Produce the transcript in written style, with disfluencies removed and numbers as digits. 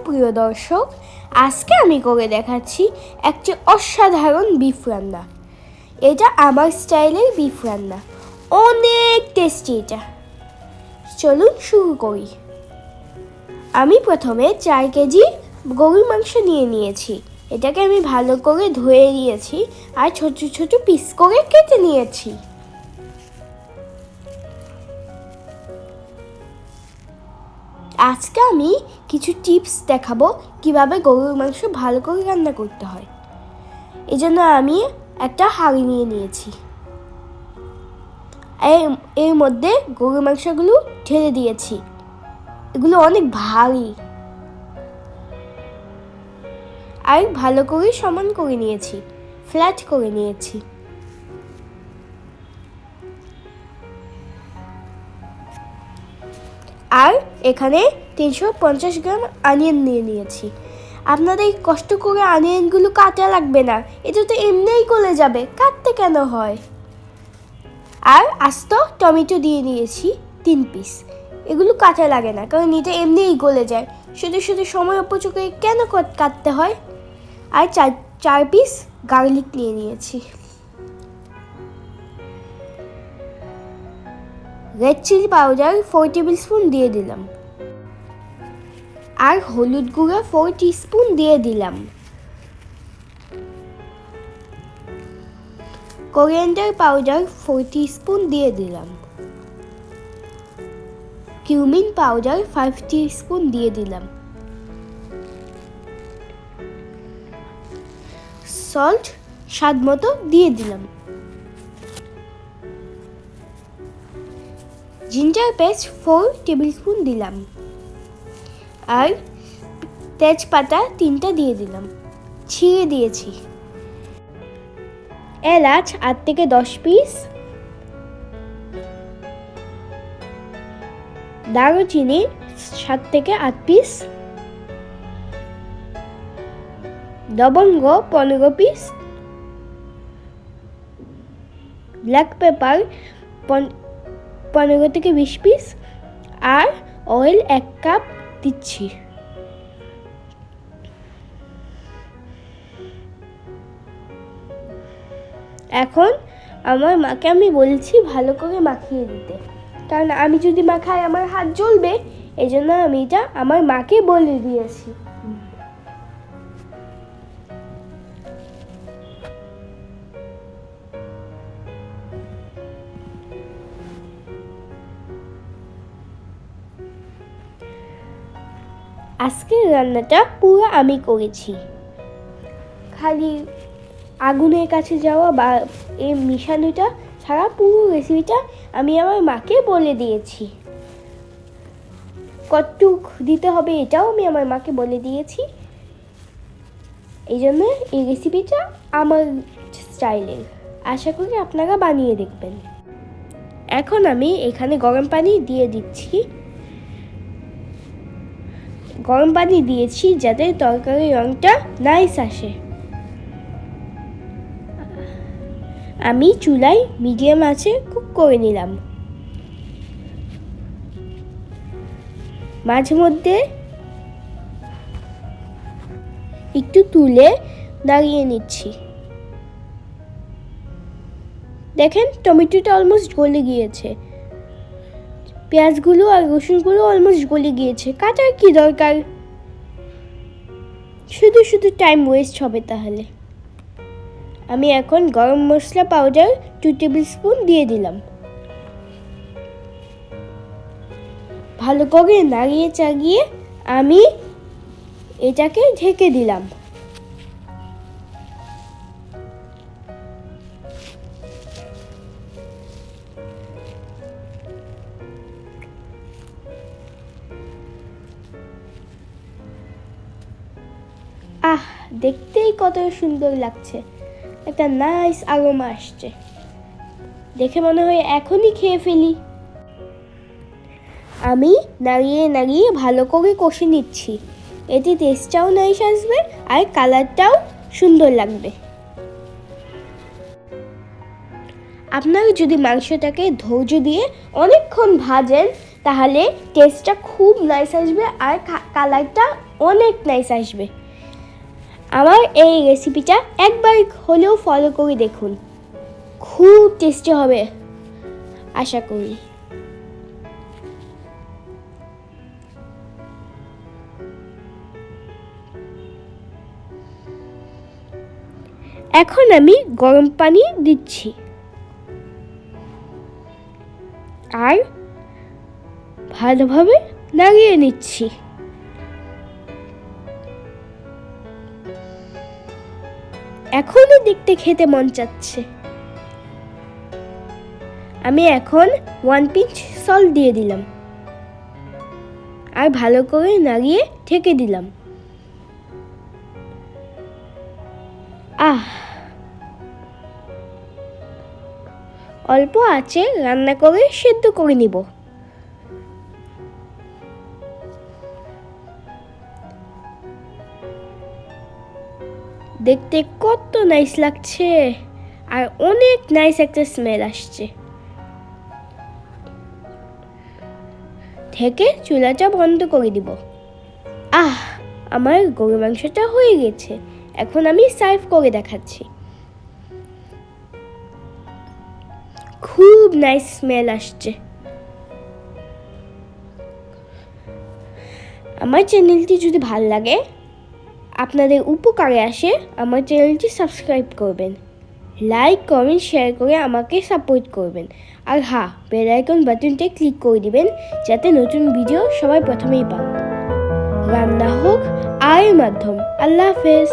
প্রিয় দর্শক, আজকে আমি করে দেখাচ্ছি একটি অসাধারণ বিফ রান্না। এটা আমার স্টাইলের বিফ রান্না, অনেক টেস্টি এটা। চলুন শুরু করি। আমি প্রথমে 4 কেজি গরুর মাংস নিয়েছি। এটাকে আমি ভালো করে ধুয়ে নিয়েছি আর ছোট ছোট পিস করে কেটে নিয়েছি। আজকে আমি কিছু টিপস দেখাবো কিভাবে গরুর মাংস ভালো করে রান্না করতে হয়। এই জন্য আমি একটা হাঁড়ি নিয়েছি। এর মধ্যে গরুর মাংসগুলো ঢেলে দিয়েছি। এগুলো অনেক ভারী, আর ভালো করে সমান করে নিয়েছি, ফ্ল্যাট করে নিয়েছি। আর এখানে 350 গ্রাম অনিয়ন নিয়েছি। আপনাদের কষ্ট করে অনিয়নগুলো কাটা লাগবে না, এটা তো এমনিই গলে যাবে, কাটতে কেন হয়। আর আস্ত টমেটো দিয়েছি 3 পিস। এগুলো কাটা লাগে না, কারণ এটা এমনিই গলে যায়। শুধু সময় অপচয় করে কেন কাটতে হয়। আর 4 পিস গার্লিক নিয়েছি। Red chilli powder 4 tablespoon দিয়ে দিলাম। আর হলুদ গুঁড়া 4 টিস্পুন দিয়ে দিলাম। কোরিয়ান্ডার পাউডার 4 টিস্পুন দিয়ে দিলাম। কিউমিন পাউডার 5 টিস্পুন দিয়ে দিলাম। সল্ট স্বাদ মতো দিয়ে দিলাম। জিঞ্জার পেস্ট 4 টেবিল স্পুন দিলাম। আর তেজপাতা 3টা দিয়ে দিলাম, ছিঁড়ে দিয়েছি। এলাচ 8 থেকে 10 পিস। দারুচিনি 7 থেকে 8 পিস। লবঙ্গ 15 পিস। ব্ল্যাক পেপার 15 থেকে 20 পিস। আর অয়েল 1 কাপ দিচ্ছি। এখন আমার মাকে আমি বলছি ভালো করে মাখিয়ে দিতে, কারণ আমি যদি মাখাই আমার হাত জ্বলবে। এই জন্য আমি এটা আমার মাকে বলে দিয়েছি। আজকের রান্নাটা পুরো আমি করেছি, খালি আগুনের কাছে যাওয়া বা এই মিশানোটা ছাড়া পুরো রেসিপিটা আমি আমার মাকে বলে দিয়েছি। কতটুক দিতে হবে এটাও আমি আমার মাকে বলে দিয়েছি। এই জন্য এই রেসিপিটা আমার স্টাইলের, আশা করি আপনারা বানিয়ে দেখবেন। এখন আমি এখানে গরম পানি দিয়ে দিচ্ছি। গরম পানি দিয়েছি যাতে তরকারির রঙটা নাইস আসে। আমি চুলায় মিডিয়াম আঁচে কুক করে নিলাম। মাঝে মধ্যে একটু তুলে দাঁড়িয়ে নিচ্ছি। দেখেন টমেটোটা অলমোস্ট গলে গিয়েছে, পেঁয়াজগুলো আর রসুনগুলো অলমোস্ট গলে গিয়েছে। কাটার কি দরকার, শুধু টাইম ওয়েস্ট হবে তাহলে। আমি এখন গরম মশলা পাউডার 2 টেবিল স্পুন দিয়ে দিলাম। ভালো করে নাড়িয়ে চাগিয়ে আমি এটাকে ঢেকে দিলাম। দেখতেই কত সুন্দর লাগছে, একটা নাইস আরোমা আসছে। দেখে মনে হয় এখনই খেয়ে ফেলি। আমি নাড়িয়ে ভালো করে কষে নিচ্ছি। এতে টেস্টটাও নাইস আসবে আর কালারটাও সুন্দর লাগবে। আপনারা যদি মাংসটাকে ধৈর্য দিয়ে অনেকক্ষণ ভাজেন তাহলে টেস্টটা খুব নাইস আসবে আর কালারটা অনেক নাইস আসবে। আমার এই রেসিপিটা একবার হলেও ফলো করে দেখুন, খুব টেস্টি হবে আশা করি। এখন আমি গরম পানি দিচ্ছি আর ভালোভাবে নাড়িয়ে নিচ্ছি। এখনই দেখতে খেতে মন চাচ্ছে। আমি এখন 1 পিঞ্চ সল্ট দিয়ে দিলাম আর ভালো করে নাড়িয়ে ঢেকে দিলাম। অল্প আঁচে রান্না করে সেদ্ধ করে নিব। দেখতে কত নাইস লাগছে আর অনেক নাইস একটা স্মেল আসছে। ঢেকে চুলাটা বন্ধ করে দিব। আমার গরু মাংসটা হয়ে গেছে। এখন আমি সার্ভ করে দেখাচ্ছি। খুব নাইস স্মেল আসছে। আমার চ্যানেলটি যদি ভালো লাগে, আপনাদের উপকারে আসে, আমার চ্যানেলটি সাবস্ক্রাইব করবেন, লাইক কমেন্ট শেয়ার করে আমাকে সাপোর্ট করবেন। আর বেল আইকন বাটনটা ক্লিক করে দিবেন যাতে নতুন ভিডিও সবাই প্রথমেই পান। রান্না হোক আয়ের মাধ্যম। আল্লাহ হাফেজ।